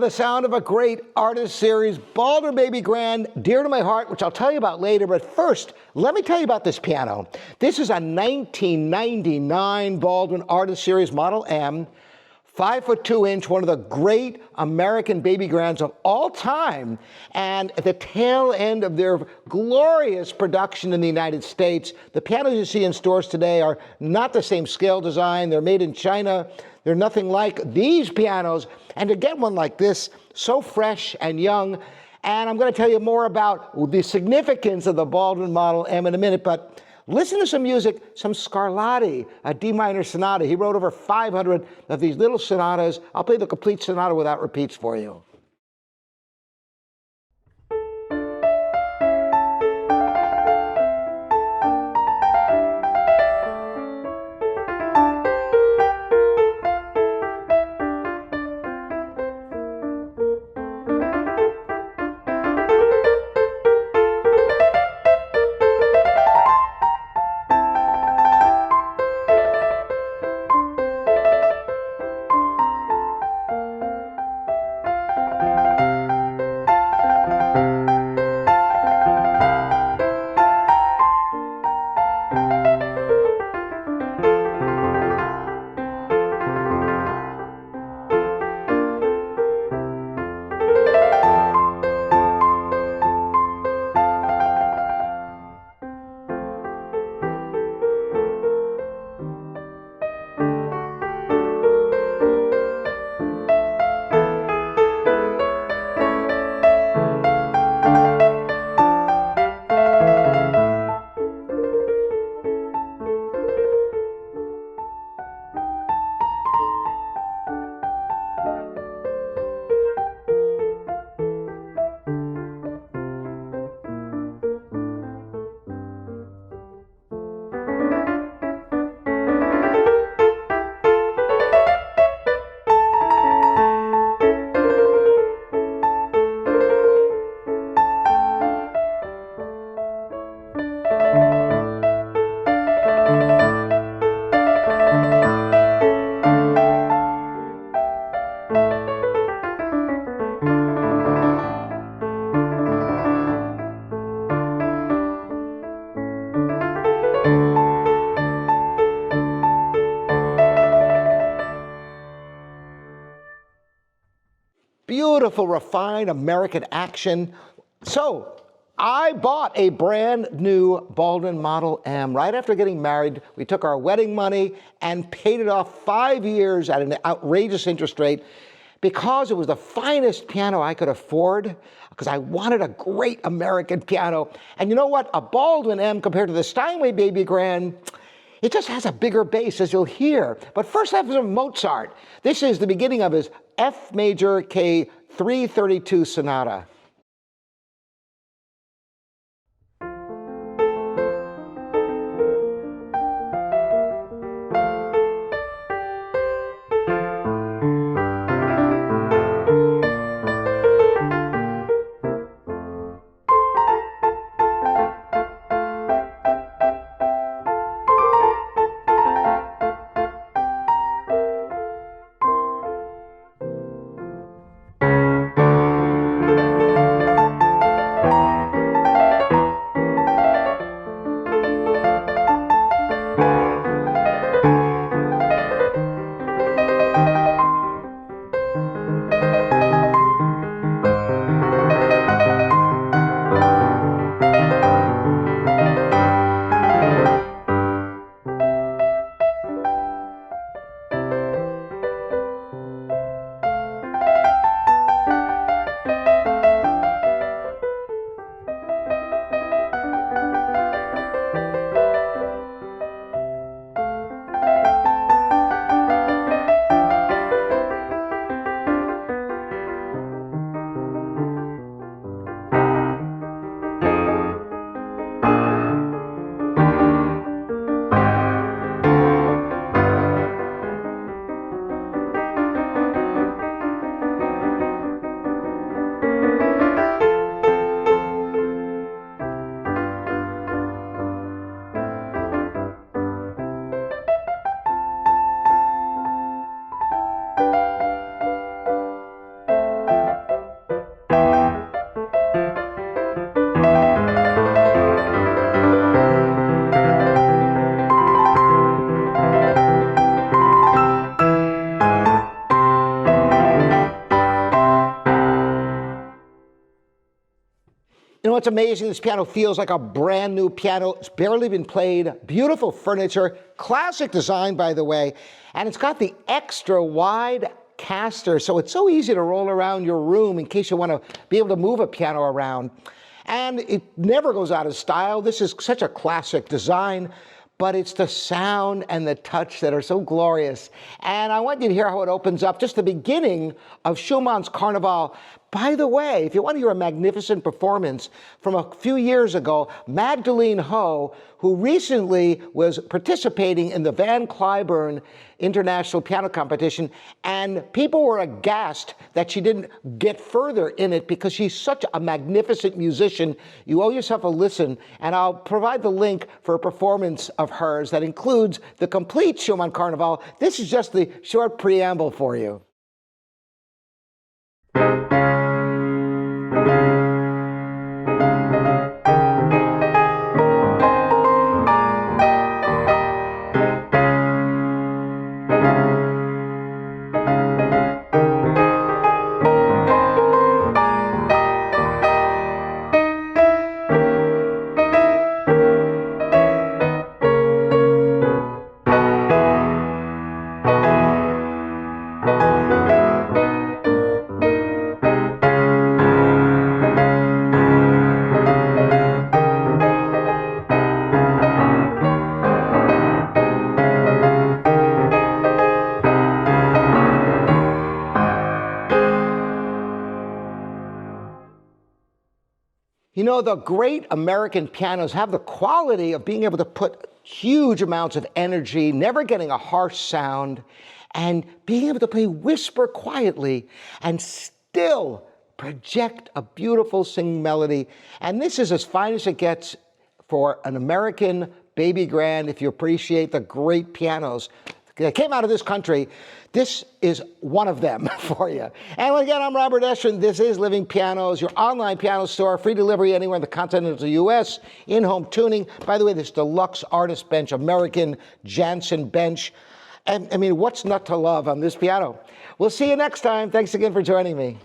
the sound of a great artist series, Baldwin Baby Grand, dear to my heart, which I'll tell you about later. But first, let me tell you about this piano. This is a 1999 Baldwin Artist Series Model M, 5'2" one of the great American baby grands of all time, and at the tail end of their glorious production in the United States. The pianos you see in stores today are not the same scale design. They're made in China. They're nothing like these pianos, and to get one like this, so fresh and young, and I'm going to tell you more about the significance of the Baldwin Model M in a minute, but listen to some music, some Scarlatti, a D minor sonata. He wrote over 500 of these little sonatas. I'll play the complete sonata without repeats for you. Beautiful, refined American action. So I bought a brand new Baldwin Model M right after getting married. We took our wedding money and paid it off 5 years at an outrageous interest rate because it was the finest piano I could afford, because I wanted a great American piano. And you know what? A Baldwin M compared to the Steinway Baby Grand, it just has a bigger bass, as you'll hear. But first, I have some Mozart. This is the beginning of his F major K 332 Sonata. You know what's amazing? This piano feels like a brand new piano. It's barely been played. Beautiful furniture, classic design, by the way. And it's got the extra wide caster, so it's so easy to roll around your room in case you want to be able to move a piano around. And it never goes out of style. This is such a classic design, but it's the sound and the touch that are so glorious. And I want you to hear how it opens up, just the beginning of Schumann's Carnaval. By the way, if you want to hear a magnificent performance from a few years ago, Magdalene, who recently was participating in the Van Cliburn International Piano Competition, and people were aghast that she didn't get further in it because she's such a magnificent musician. You owe yourself a listen, and I'll provide the link for a performance of hers that includes the complete Schumann Carnaval. This is just the short preamble for you. You know, the great American pianos have the quality of being able to put huge amounts of energy, never getting a harsh sound, and being able to play whisper quietly and still project a beautiful singing melody. And this is as fine as it gets for an American baby grand if you appreciate the great pianos that came out of this country. This is one of them for you. And again, I'm Robert Escher, and this is Living Pianos, your online piano store, free delivery anywhere in the continental US, in-home tuning. By the way, this Deluxe Artist Bench, American Jansen bench. And I mean, what's not to love on this piano? We'll see you next time. Thanks again for joining me.